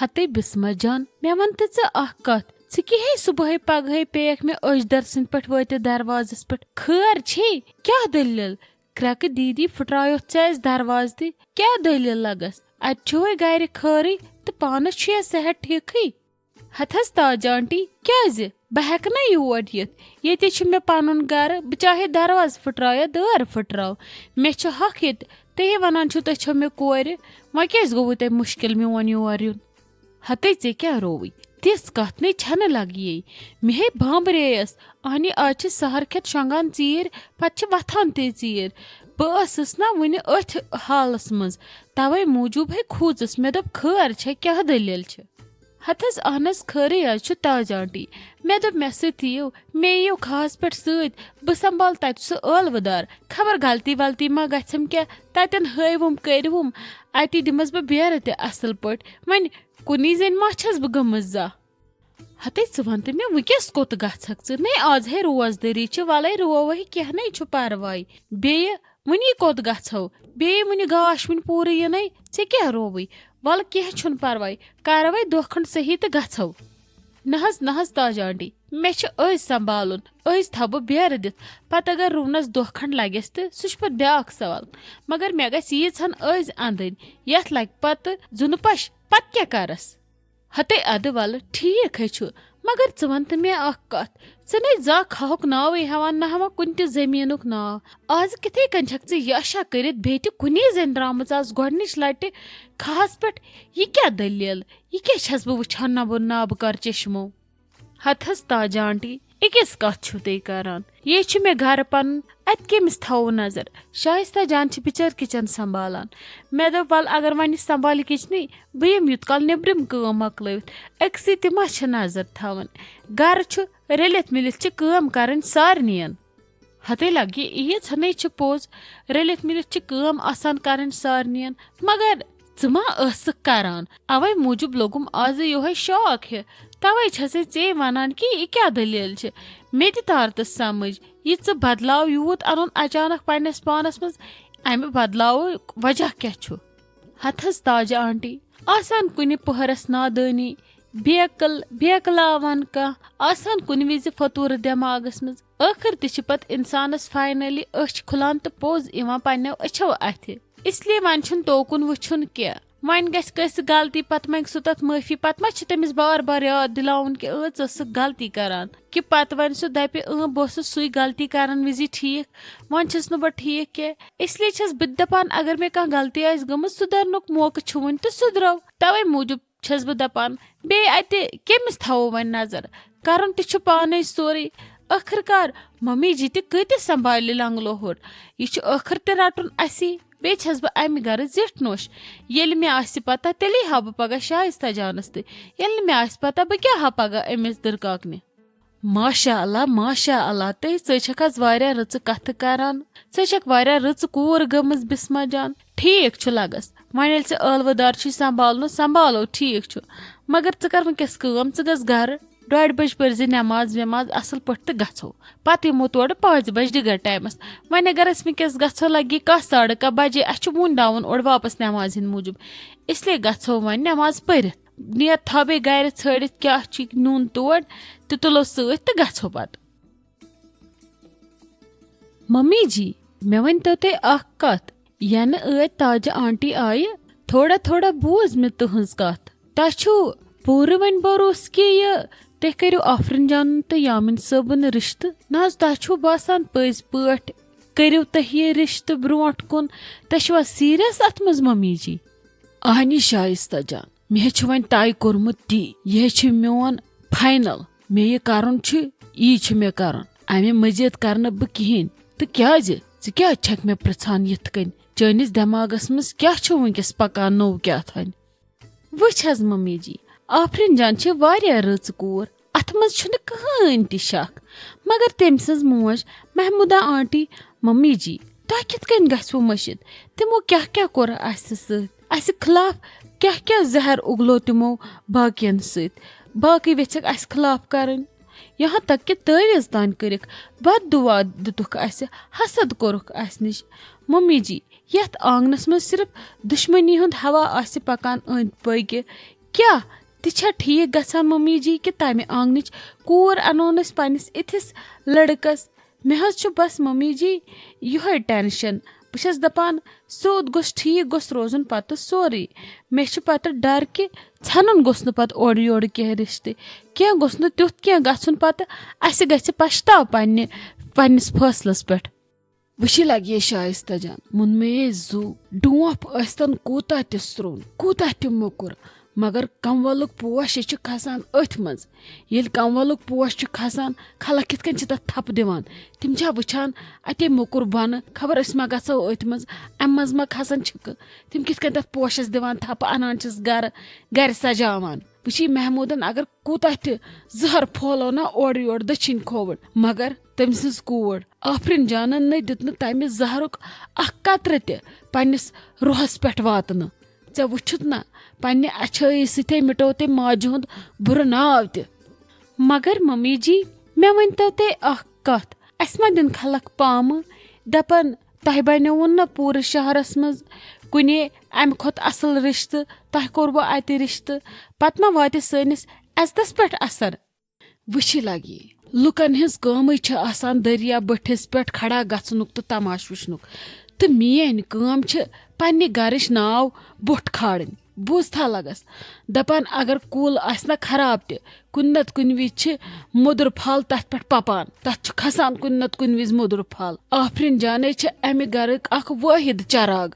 हते बिस्मा जान मे वन कत े सुबह पगह पेक मे अजदर सिंद पे वात दरवाजस पे खैर छे क्या दलील क्रक दीदी फुट्रायो दरवाज ते क्या दलील लगस अवे गर खैर तो पानस सेहत ठीक हथस ताज आंटी क्या बह हेक ना योर ये मे पन गर बह चाहे दरवाज फुट्रा या दर फुट्राव मे हक ये तुम वन तुम मे कोर वह क्या गो तुम मुश्किल मोन योर यून हते ऐ क्या रोवी तिस कत न लगी मे बांबरेस अहनी आज सहर खेत शंगान चीर पे वथान तीर बस ना वन अथ हालस मज तवे मूजूब खोजस मे दोप खैर छे क्या दलील हथस अहनस खैर आज ताज आंटी मे दोप मे सो मे यो खास पे सह संभाल तत सह अलवदार खबर गलती वलती मा गम क्या तन हवुम करवुम अति दिमस बह बेर ते असल पे वन कुनी जन मा छस बह गमज जा हते वन तो मे वस कोत गक नहीं आज है रोजदारी वल रोव कह न परवाय बे वनी कोत गो बे वन गाश वन पूर यन ऐ क्या रोवी वल कह परवाय कर वह दह खंड सही तो गो नहज ताज आंटी मे संभाल थव बह बेर दित पत अगर रूनस दह खंड लगस तो सह पे ब्या सवाल मगर मे गीन अंदन यथ लग पत जुनपश पत क्या करस हते अद वल ठीक है मगर वन तो मे कत न जा खाक नाव हवान ना हवा कुन जमीन नाव आज किथे कन छक यशा कर बे कुनी जन द्राम आज गोडनिच लट खास पे यह क्या दलील यह क्या छस बह वुछान नबो ना बह कर चश्मो हथस ताज आंटी इकिस कत तुम करान ये मे घर पन अत कमिस थो नजर शाइस्ता जान बिचार किचन संभालान मे दोप वल अगर वन संभाल किचन बह यम युत काल निब्रम काम मकलवित अक्सी मा नजर थवन गर रलित मिलित काम करन सारनियन हते लगे ईज हन पोज रलित मिलित काम आसान करन सारनियन मगर मा करान अवे मूजूब लोगुम आज यो शौक है तवे छे वन कि यह क्या दलील मे तार समझ यह बदलाव यूत अन अचानक पन्नस पानस मज अमे बदलाव वजह क्या हथस ताज आंटी आसान कुन पहरस नादानी बेकलावान कह आसान कुन विज फतूर दिमागस मज आखिर तह पत इंसानस फाइनली अच खुलान तो पोज इवान पन्नो अच्छो अथ इसलिए वन तोकुन वुछुन क्या वन गस गलती पत मंग सह तथ माफी पत मा तमिस बार बार याद दिलावन कि गलती करान कि पत वन सह दपि बस सुई गलती करान विजि ठीक वन छस न बह ठीक क्या इसलिए छस बह दपान अगर मे कह गलती आस गमज सुधरनुक मौका छु वन तो सुधरो तवे मूजूब छस बह दपान बे अत कमिस थो वन नजर करन तह पाने सोरे आखिरकार मम्मी जी तह संभाल लंगलोहर यह आखिर तह रटुन असी बे छस बह अमि गर जिठ नोश येल मे आसि पता तेली हा बह पगह शाइस्ता जानस ते येल मे आसि पता बह क्या हा पगह अमिस दरकाकने माशा अल्लाह ते छक आज वारिया रच कथ करान छक वारिया रच कोर गमज बिस्मा जान ठीक छु लगस वन येल अलवदार छी संभालो ठीक छु मगर कर वनकस काम गस घर 2:30 बज पर नमाज वेमाज असल पे तो गो पत यमो तोड़ 5 बज डिगर टाइमस वन अगर वनकस गो लगे 1:30 बजे अ वुन दावन और वापस नमाज हिंद मूजूब इसलिए गो वन नमाज पर नियत था बे गर छड़ित क्या नून तोड़ तो तुलो सत तो गो पत मम्मी जी मे वन तो ते कत यन ताज आंटी आय थोड़ा थोड़ा बूझ मे तुहज कत तु पूर वन भरोस कि तुह करो आफरिन जान तो यामिन सबन रिश्त ना तह बासान पज पट करो तुह ये रिश्त ब्रोट कुन तह सीरियस अत मज मम्मी जी अहनी शाइस्ता जान मे वन तय कोर्मुत टी यह मोन फाइनल मे यह करन यह मे करन अमे मजीद कर बह कहें तो क्या छक मे पृछान यथ कन चनिस दिमागस मज क्या वनकस पकान नो क्या थान वुछ हज मम्मी जी आफरिन जान वारिया रच कोर अथ मज कहन ति शक मगर तम सज मोज महमूदा आंटी मम्मी जी तुह कित कन गो मशिद तिमो क्या क्या कोर अस खिलाफ क्या क्या जहर उगलो तिमो बाकियन सत बाकी वेछक अस खिलाफ करन यहाँ तक कि तवीज तान कर बद दुआ दितुक हसद कोरुक अस निश मम्मी जी यथ आंगनस मज सिर्फ दुश्मनी हुंद हवा आसि पकान अंद पक क्या तिछा ठीक गसान मम्मी जी कि तमे आंगनच कूर अनोन अस पन्निस इथिस लड़कस मे हज छु बस मम्मी जी यह टेंशन बस दपान सोद गोस ठीक गोस रोजन पत सोरी मे छु पत डर कि छनन गोस न पत ओड़ योड़ कह रिश्ते क्या गोस न तुथ क्या गछुन पत अस गछ पछताव पन्निस फैसलस पेट वशी लगे शाइस्ता जान मुन मे जू डोफ अस्तन कूता त स्रोन कूता त मोकुर मगर कमवलुक पोश यह खसान अथ मज येल कमवलुक पोश खसान खलक कित कन तथ थप दिवान तिम वुछान अते मोकुर बन खबर अस मा गो अथ मज अम मज मा खसान छिक तिम कित कन तथ पोशस दिवान थप अनान गर सजावान वुची महमूदन अगर कूता त जहर फोलो ना ओड़ योड़ दक्षिण खोवड़ मगर तम सज कूड़ आफरिन जानन न दित तमि जहरुक अख कत्र त पन्निस रुहस पेठ वातन ऐ वुछुत ना पन्ने अच्छाई सते मिटो ते माजु हुंद बुर नाव त मगर मम्मी जी मे वनतो ते अख कथ अस मा दिन खलक पाम दपन तह बनोवन ना पूरे शहरस मज कुने अम खोत असल रिश्त तह कोरबो अति रिश्त पत मा वाते सनिस अजतस पेठ असर वुची लगी लुकन हिज कामै छ आसान दरिया बठिस पेठ खड़ा गछनुक तो तमाश वुछनुक तो मेन काम छ पन्ने गरच नाव बोट खाड़न बूझता लगस दपान अगर कुल आसना खराब त कुन नत कुन विज मोदुर फल तथ पे पपान तथ खसान कुन नत कुन विज मोदुर फल आफरिन जाने अमि गरक अख वाहिद चराग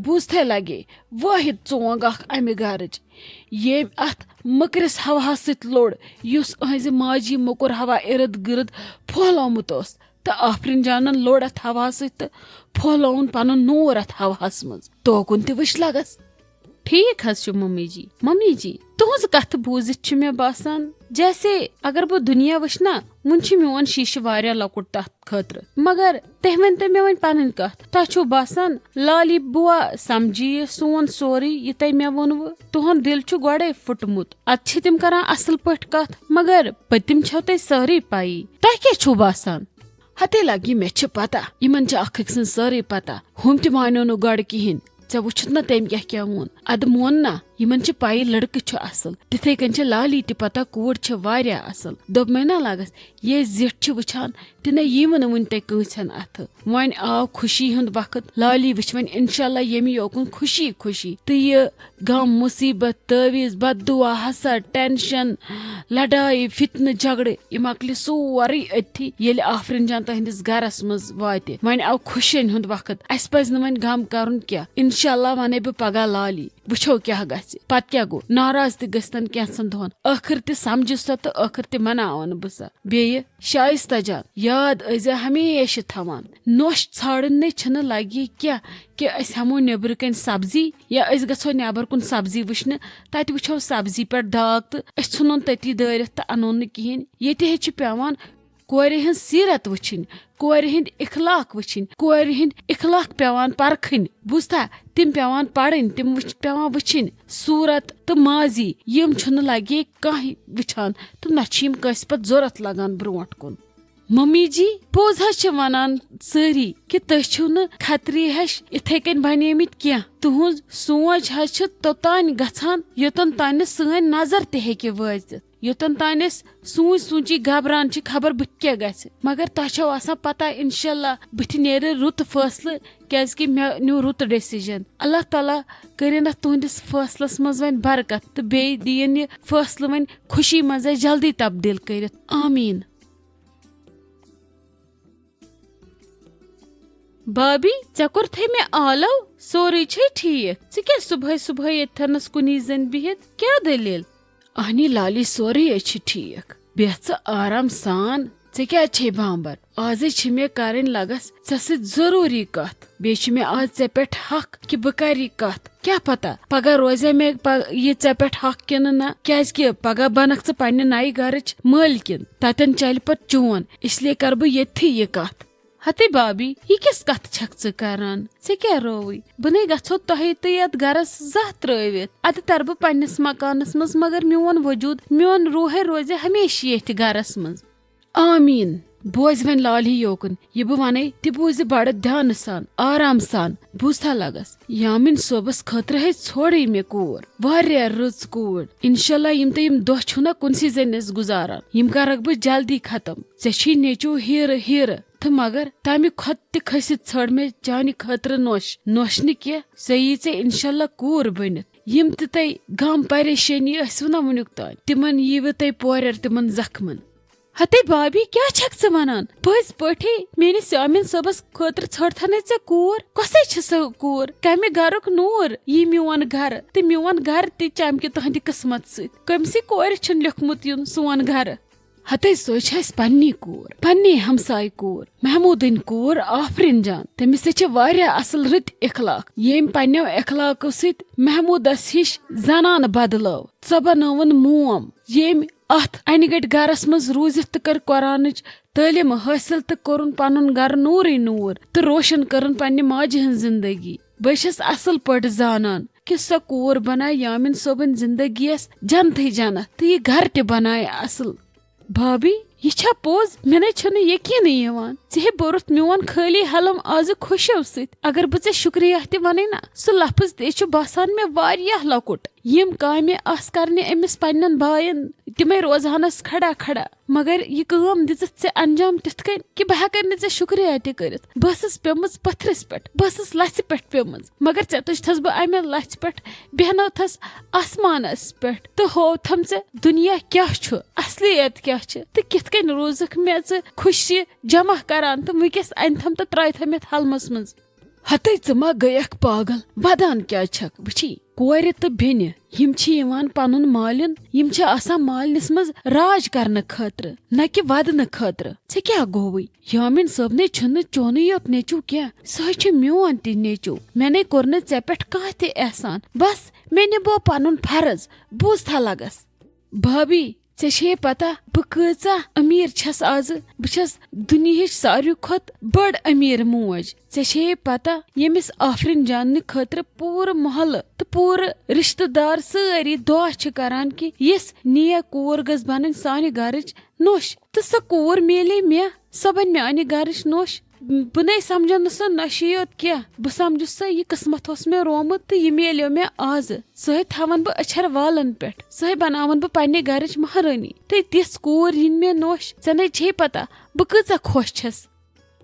बूझते लगे वाहिद चोंग अख अमि गरच ये अथ मकरिस हवा सत लोड़ युस अहज माजी मोकुर हवा इर्द गिर्द फहलोमुत तो आफरिन जानन लोड़ अथ हवा सत फहलोन पन नूर अथ हवास मज तोकुन त वुच लगस ठीक हज मम्मी जी तुहज कथ बूजित मे बासान जैसे अगर बह दुनिया वुच ना वुन मोन शीश वारिया लकुट तथ खतर मगर तह वन तो मे वन पन कथ तह छो बासान लाली बुआ समझी सोन सोरी यह तह मे वोनव तुहन दिल छु गोड़े फुटमुत अत तिम करान असल पट कथ मगर पतिम छो तह सारी पाई तह क्या छु बासान हते लगी मे पता यमन अख अक सन सारी पता हम त मानो नो गड़ कहें ऐ वुछत ना तम क्या वोन अद मोन ना यमन पाई लड़क असल तिथे कन लाली त पता कूर वारिया असल दोप मे ना लगस ये जिठ वुछान तना यीम वन ते कंसन अथ वन आव खुशी हुंद वक्त लाली वुछ वन इंशाल्लाह यमी योकुन खुशी खुशी तो ये गम मुसीबत तवीज बददुआ हसद टेंशन लड़ाई फितन झगड़े यम अकल सोरे अथी ये आफरिन जान तहंदिस गरस मज वाते वन आव खुशियन हुंद वक्त अस पज न वन गम करन क्या इंशाल्लाह वने बह पगह लाली वुछो क्या गछ पत क्या गो नाराज त गस्तन कैंसन दोहन आखिर त समझ सा तो आखिर त मनावन बह सा बेय शाइस्ता जान याद अज हमेशा थवान नोश छाड़न न लगी क्या कि अस हमो नेबर कन सब्जी या अस गो नेबर कुन सब्जी वुचन तत वुछो सब्जी पे दाग तो अस नुन तती दारित तो अनोन न कहें ये पेवान कोर हज सीरत वुचन कोर हंद इखलाक वुचन कोर हंद इखलाक पेवान परखन बुझता तिम पेवान पढ़न तिम पेवान वुचन सूरत तो माजी यम छुन लगे कह वुछान तो नम कस पत जरूरत लगान ब्रोट कुन मम्मी जी पोज हज वनान सारी कि तुम न खतरी हश इथे कन बनेमित क्या तुहज सोच हज तोतान गछान योतन तान सन नजर ते वाजित योतन तान सूची घबरान खबर बुत क्या गछ मगर तह आसान पता इंशाल्लाह बुथ नेर रुत फैसले क्या मे न्यू रुत डिसीजन अल्लाह ताला करिन तुहंदिस फैसलस मज वन बरकत तो बे दीन यह फैसले वन खुशी मज जल्दी तब्दील कर आमीन। भाभी ऐ कोरथे मे आलो सोरी छे ठीक चे क्या सुबह सुबह यथनस कुनी जन बिहित क्या दलील अहनी लाली सोरी अच्छी ठीक बेच आराम सान चे क्या छे बांबर आज मे करन लगस चे जरूरी कथ बे मे आज ऐ पे हक कि बह कर कथ क्या पता पगह रोजे मे ये ऐ पे हक किन ना क्या पगह बनक पन्ने नई गरच मालिकिन ततन चल पत चोन इसलिए कर बह ये यह कथ हते भाभी यह किस कथ छक करान चे क्या रोवी बने गो तह तो ये गरस जह त्रवित अद तर बह पन्निस मकानस मज मगर मोन वजूद मोन रूह रोजे हमेशा ये गरस मज आमीन बोझ वन लाल ही योकन ये बह वन तह बूझ बड़ ध्यान सान आराम सान बूझा लगस यामिन सोबस खतर है छोड़े मे कोर वारिया रच कोर इंशाल्लाह यम दह छुना कुनसी जनिस गुजारान यम करक बह जल्दी खत्म ऐ नेचू हीर हीर तो मगर तमि खत त खसित छड़ मे चानि खतर नोश नोश क्या सही ऐ इंशाल्लाह कोर बनित यम तय गम परेशानी ना वनुक तान तिमन यीव तय पोर तिमन जख्मन हते भाभी क्या छक च वनान पज पठे मेनिस यामिन सबस खतर छड़ थने चे कोर कसे छ स कोर कमे घरक नूर ये मियोन घर ते मियोन घर ते चमके तहंदी किस्मत से कमसी कोर छन लिखमुत युन सोन घर हते सोच पन्नी कोर पन्नी हमसाय कोर महमूदन कोर आफरीन जान तमिस छ वारिया असल रत इखलाक येम पन्ने इखलाक सित महमूदस हिश जनान बदलाव सबनवन मोम येम अथ अन गट गरस मज रूजित तो कर कुरानच तालीम हासिल तो कोरुन पनुन गर नूर नूर तो रोशन करन पन्ने माज हन जिंदगी बस असल पट जानान कि सो कोर बनाए यामिन सोबन जिंदगी जन्नत जन्नत तो ये घर ते बनाए असल भाभी ये छा पोज मे छन यकीन यवान हे बोरुत मोन खाली हलम आज खुशो सत अगर बे शुक्रिया ते वन ना सह लफ्ज ते बसान मे वारिया लकुट यम कामे आस करने अमिस पन्नन बायन तिमे रोजहानस खड़ा खड़ा मगर यह काम दित ऐ अंजाम तिथ कन कि बह हेकन ने शुक्रिया ते कर बस पेमज पथरस पे बस लच पे पेमज मगर ऐ तुझथस बह अमे लच पे बेहनो थस आसमानस पे तो हो थम ऐ दुनिया क्या असलियत क्या तो कित कन रोजक मे खुशी जमा करान तो वस अन थम तो त्राय थमित हलमस मज हते च मा गयक पागल वदान क्या छक वची कोर तो बेन यम पनुन मालिन यम आसान मालिनस मज राज करने खतर न कि वदन खतर ऐ क्या गोवई यामिन सबने छन चोन योत नेचू क्या सह मोन त नेचू मैंने कोर न ऐ पे कह ते एहसान बस मे निभो पनुन फर्ज बूझा लगस भाभी ऐ पता बह कचा अमीर छस आज बस दुनिया सारे खुद बड़ अमीर मोज ऐ पता यमिस आफरीन जान खतर पूर मोहल्ल तो पूर रिश्तेदार सारी दुआ करान कि यस निया कोर गस बन सान घरच नोश तो सो कोर मिले मे सो बन मे घरच नोश बह न समझन सो नशियत क्या बह समझ सा यह किस्मत मे रोमुत तो यह मिलो मे आज सह थवन बह अछर वालन पे सह बनावन बह पन्ने घरच महारानी तो तिस कोर इन मे नोश ऐ छे पता बह कचा खुश छस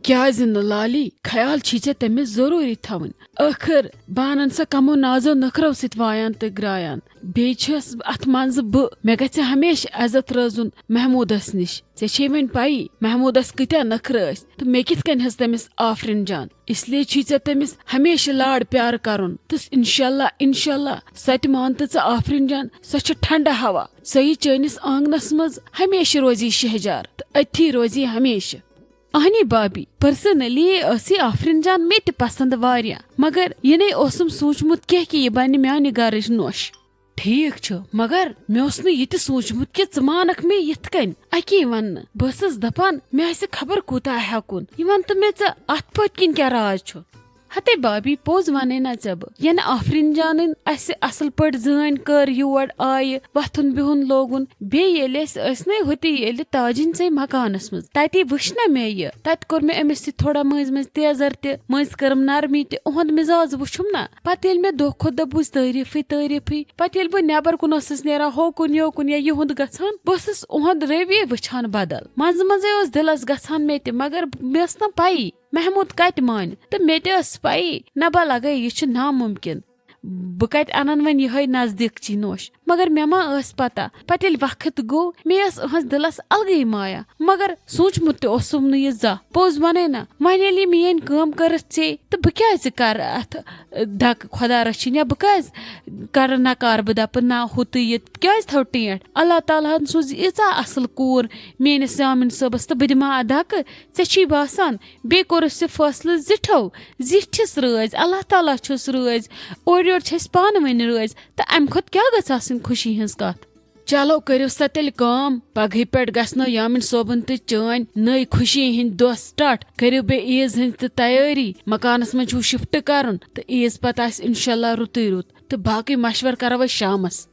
क्या लाली ख्याल छे तमिस जरूरी थवन आखिर बानन सा कमो नाजो नखरो सित वायान तो ग्रायान बेस अत मज बह मे गि हमेशा इज्जत रोजुन महमूदस निश ऐ वन पई महमूदस कत्या नखर तो मे कित कन तमिस आफरीन जान इसलिए छे तमिस हमेशा लाड प्यार करन तो इंशाल्लाह इंशाल्लाह सत मान तो आफरीन जान सो ठंडा हवा सही चनिस आंगनस मज हमेशा रोजी शहजार तो अथी रोजी हमेशा अहनी भाभी पर्सनली आफरीन जान मे ते पसंद वारिया मगर ये ओसम सोचमुत क्या कि यह बन म्यान घरच नोश ठीक मगर मे ये सोचमुत कि च मानक मे यिथ कन अकी वन बस दपान मे खबर कूता हेकुन वन तो मे अत पत किन क्या राज हते भाभी पोज वन ना ये आफरीन जान असल पे जान कर योर आय वथुन बिहुन लोगुन बेते ताजिन से मकानस मज तति वुच ना मे यह तत कोर मे अमिस थोड़ा मज मज तेजर तज करम नरमी तहद मिजाज वुचुम ना पे मे दो खुद दो बुझ तारीफी पे बह नबर कुन नेरा होकुन योकुन या युंद गछान बस उहद रवि वुछान बदल मज मजे दिलस गछान मे मगर मे ना पई महमूद कत मान तो मे पई नबा लगे यह नामुमकिन बह कत अनन वन यह नजदीक ची नोश मगर मे मा पता पे वक्त गो मे अहस दिलस अलग माया मगर सोचमुत तोसुम न यह जा पोज वन ना वन मेन कम कर तो बह क्या कर अथ धक खुदा रचिन या बह कर नकार बह दप ना हुत ये क्या थो टेट अल्लाह ताला सोज ईचा असल कोर मेनिस यामिन सबस तो बह दिमा धक ऐ बासान बे कोर फैसल जिठो जिठिस रज अल्लाह ताला छुस रज और योर छस पान वन रज तो अम खुद क्या गस खुशी हज कत चलो करो सा तेल काम पगह पे गो यामिन सोबन तो चान नई खुशी हंद दह स्टार्ट करो बे ईज हज तैयारी मकानस मं शिफ्ट कर तो ईज पत इंशाल्लाह रुत रुत तो बाकी मशवर करो शामस।